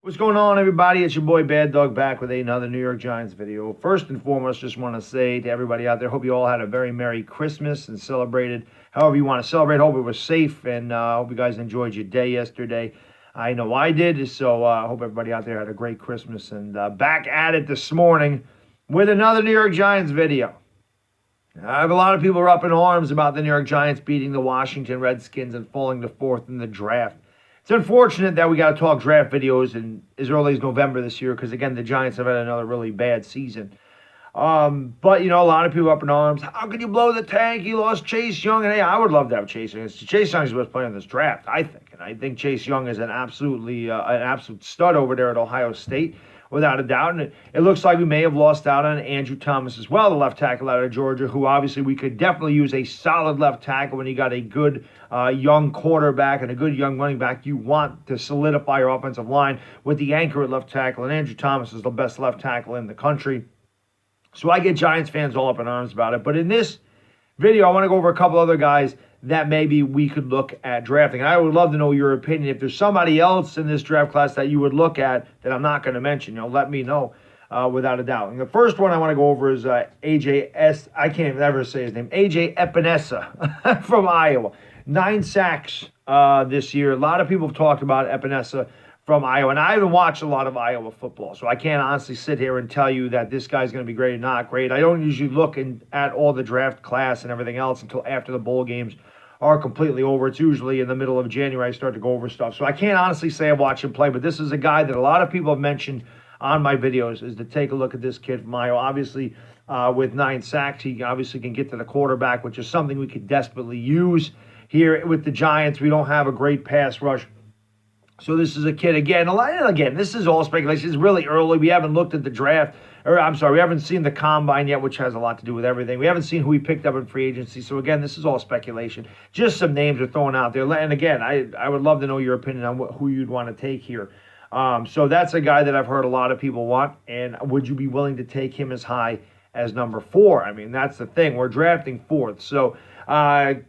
What's going on, everybody? It's your boy Baddog back with another New York Giants video. First and foremost, just want to say to everybody out there, hope you all had a very Merry Christmas and celebrated however you want to celebrate. Hope it was safe, and hope you guys enjoyed your day yesterday. I know I did, so I hope everybody out there had a great Christmas. And back at it this morning with another New York Giants video. I have a lot of people are up in arms about the New York Giants beating the Washington Redskins and falling to fourth in the draft. It's unfortunate that we got to talk draft videos in as early as November this year because, again, the Giants have had another really bad season. But, you know, a lot of people up in arms. How can you blow the tank? You lost Chase Young. And, hey, I would love to have Chase Young. Chase Young is the best player in this draft, I think. And I think Chase Young is an absolute stud over there at Ohio State, without a doubt. And it looks like we may have lost out on Andrew Thomas as well, the left tackle out of Georgia, who obviously we could definitely use a solid left tackle when you got a good young quarterback and a good young running back. You want to solidify your offensive line with the anchor at left tackle, and Andrew Thomas is the best left tackle in the country. So I get Giants fans all up in arms about it. But in this video, I want to go over a couple other guys that maybe we could look at drafting. And I would love to know your opinion. If there's somebody else in this draft class that you would look at that I'm not going to mention, let me know without a doubt. And the first one I want to go over is AJ I can't ever say his name. AJ Epenesa from Iowa. 9 sacks this year. A lot of people have talked about Epenesa from Iowa, and I haven't watched a lot of Iowa football, so I can't honestly sit here and tell you that this guy's going to be great or not great. I don't usually look at all the draft class and everything else until after the bowl games are completely over. It's usually in the middle of January I start to go over stuff, so I can't honestly say I watch him play, but this is a guy that a lot of people have mentioned on my videos, is to take a look at this kid from Iowa. Obviously, with 9 sacks, he obviously can get to the quarterback, which is something we could desperately use here with the Giants. We don't have a great pass rush. So this is a kid, again, this is all speculation. It's really early. We haven't looked at the draft, we haven't seen the combine yet, which has a lot to do with everything. We haven't seen who he picked up in free agency. So, again, this is all speculation. Just some names are thrown out there. And, again, I would love to know your opinion on who you'd want to take here. So that's a guy that I've heard a lot of people want. And would you be willing to take him as high as number 4? I mean, that's the thing. We're drafting 4th. So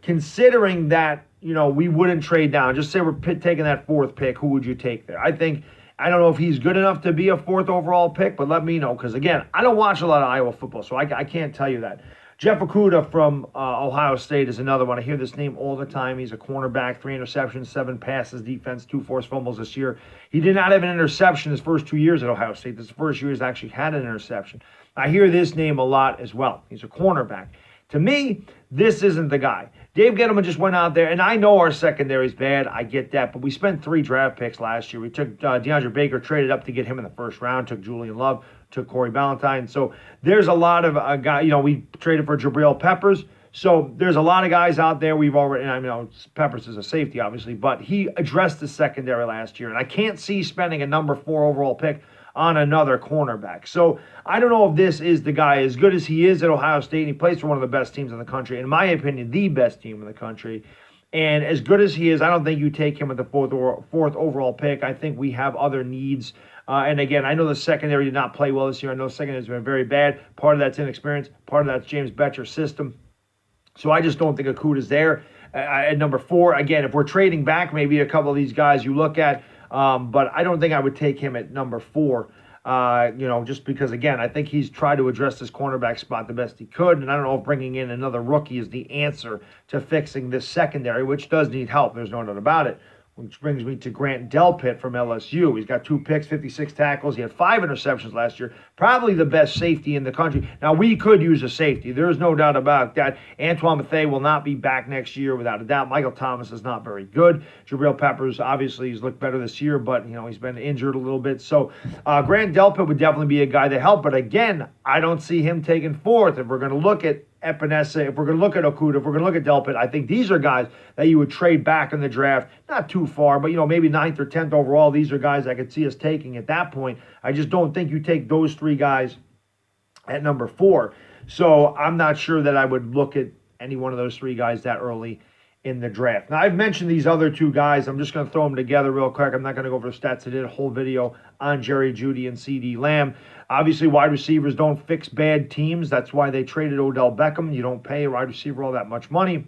considering that, we wouldn't trade down. Just say we're taking that 4th pick. Who would you take there? I don't know if he's good enough to be a 4th overall pick, but let me know. Because, again, I don't watch a lot of Iowa football, so I can't tell you that. Jeff Okudah from Ohio State is another one. I hear this name all the time. He's a cornerback, 3 interceptions, 7 passes, defense, 2 forced fumbles this year. He did not have an interception his first 2 years at Ohio State. This is the first year he's actually had an interception. I hear this name a lot as well. He's a cornerback. To me, this isn't the guy. Dave Gettleman just went out there, and I know our secondary is bad. I get that, but we spent 3 draft picks last year. We took DeAndre Baker, traded up to get him in the first round, took Julian Love, took Corey Ballantyne. So there's a lot of guys. We traded for Jabril Peppers. So there's a lot of guys out there we've already, and Peppers is a safety, obviously, but he addressed the secondary last year, and I can't see spending a number 4 overall pick on another cornerback. So I don't know if this is the guy. As good as he is at Ohio State, and he plays for one of the best teams in the country, in my opinion, the best team in the country. And as good as he is, I don't think you take him with the 4th overall pick. I think we have other needs. And again, I know the secondary did not play well this year. I know the secondary has been very bad. Part of that's inexperience. Part of that's James Betcher's system. So I just don't think Okudah's there. At number 4, again, if we're trading back, maybe a couple of these guys you look at. But I don't think I would take him at number 4, just because, again, I think he's tried to address this cornerback spot the best he could. And I don't know if bringing in another rookie is the answer to fixing this secondary, which does need help. There's no doubt about it. Which brings me to Grant Delpit from LSU. He's got 2 picks, 56 tackles. He had 5 interceptions last year. Probably the best safety in the country. Now, we could use a safety. There's no doubt about that. Antoine Bethea will not be back next year without a doubt. Michael Thomas is not very good. Jabril Peppers, obviously, he's looked better this year, but, he's been injured a little bit. So, Grant Delpit would definitely be a guy to help. But, again, I don't see him taking 4th. If we're going to look at Epenesa, if we're going to look at Okudah, if we're going to look at Delpit, I think these are guys that you would trade back in the draft. Not too far, but, maybe 9th or 10th overall. These are guys I could see us taking at that point. I just don't think you take those 3 guys at number 4. So I'm not sure that I would look at any one of those 3 guys that early in the draft. Now, I've mentioned these other 2 guys. I'm just going to throw them together real quick. I'm not going to go over the stats. I did a whole video on Jerry Jeudy and CeeDee Lamb. Obviously, wide receivers don't fix bad teams. That's why they traded Odell Beckham. You don't pay a wide receiver all that much money.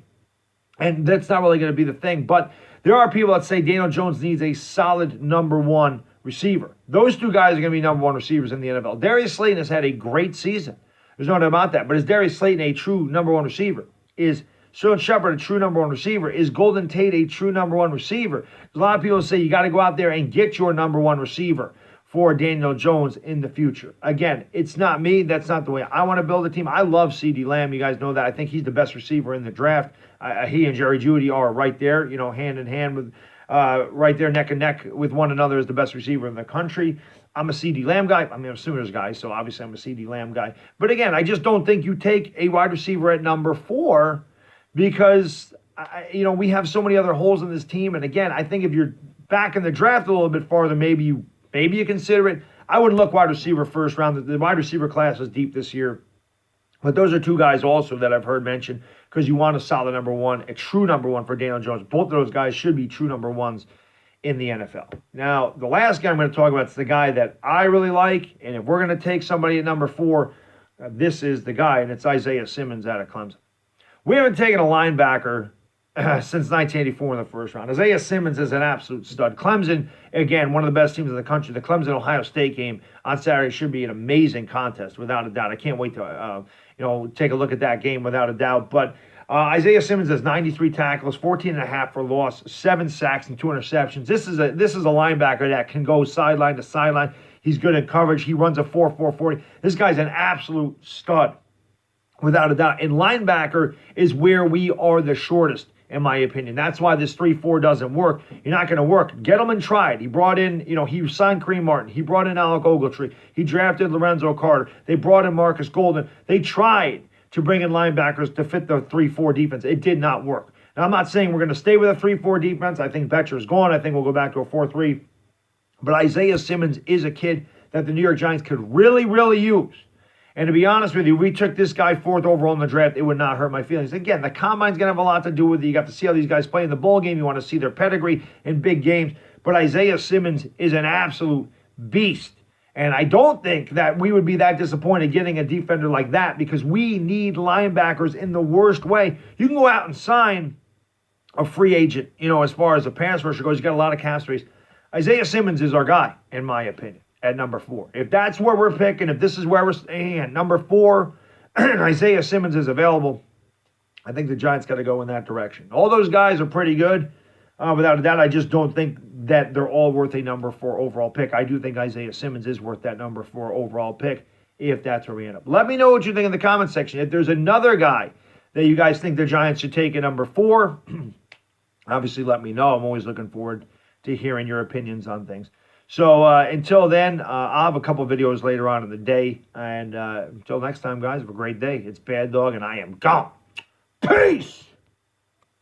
And that's not really going to be the thing. But there are people that say Daniel Jones needs a solid number 1 receiver. Those two guys are going to be number one receivers in the NFL. Darius Slayton has had a great season. There's no doubt about that. But is Darius Slayton a true number one receiver? Is Sterling Shepard a true number one receiver? Is Golden Tate a true number one receiver? A lot of people say you got to go out there and get your number one receiver for Daniel Jones in the future. Again, it's not me. That's not the way I want to build a team. I love CeeDee Lamb. You guys know that. I think he's the best receiver in the draft. He and Jerry Jeudy are right there, hand in hand with, right there neck and neck with one another as the best receiver in the country. I'm a CeeDee Lamb guy. I'm a Sooners guy, so obviously I'm a CeeDee Lamb guy. But again, I just don't think you take a wide receiver at number 4 because, we have so many other holes in this team. And again, I think if you're back in the draft a little bit farther, maybe you consider it. I wouldn't look wide receiver first round. The wide receiver class is deep this year. But those are two guys also that I've heard mentioned because you want a solid number one, a true number one for Daniel Jones. Both of those guys should be true number ones in the NFL. Now, the last guy I'm going to talk about is the guy that I really like. And if we're going to take somebody at number 4, this is the guy, and it's Isaiah Simmons out of Clemson. We haven't taken a linebacker since 1984 in the first round. Isaiah Simmons is an absolute stud. Clemson, again, one of the best teams in the country. The Clemson-Ohio State game on Saturday should be an amazing contest, without a doubt. I can't wait to, take a look at that game without a doubt. But Isaiah Simmons has 93 tackles, 14.5 for loss, 7 sacks, and 2 interceptions. This is a linebacker that can go sideline to sideline. He's good in coverage. He runs a 4.40. This guy's an absolute stud, without a doubt. And linebacker is where we are the shortest, in my opinion. That's why this 3-4 doesn't work. You're not going to work. Gettleman tried. He brought in, he signed Kareem Martin. He brought in Alec Ogletree. He drafted Lorenzo Carter. They brought in Marcus Golden. They tried to bring in linebackers to fit the 3-4 defense. It did not work. Now, I'm not saying we're going to stay with a 3-4 defense. I think Betcher's gone. I think we'll go back to a 4-3. But Isaiah Simmons is a kid that the New York Giants could really, really use. And to be honest with you, we took this guy 4th overall in the draft. It would not hurt my feelings. Again, the combine's going to have a lot to do with it. You got to see how these guys play in the bowl game. You want to see their pedigree in big games. But Isaiah Simmons is an absolute beast. And I don't think that we would be that disappointed getting a defender like that because we need linebackers in the worst way. You can go out and sign a free agent, as far as a pass rusher goes. You got a lot of cap space. Isaiah Simmons is our guy, in my opinion, at number 4. If that's where we're picking, if this is where we're staying at number 4, and Isaiah Simmons is available, I think the Giants got to go in that direction. All those guys are pretty good, without a doubt. I just don't think that they're all worth a number 4 overall pick. I do think Isaiah Simmons is worth that number 4 overall pick, if that's where we end up. Let me know what you think in the comment section. If there's another guy that you guys think the Giants should take at number 4, obviously let me know. I'm always looking forward to hearing your opinions on things. So until then, I'll have a couple videos later on in the day. And until next time, guys, have a great day. It's Baddog, and I am gone. Peace!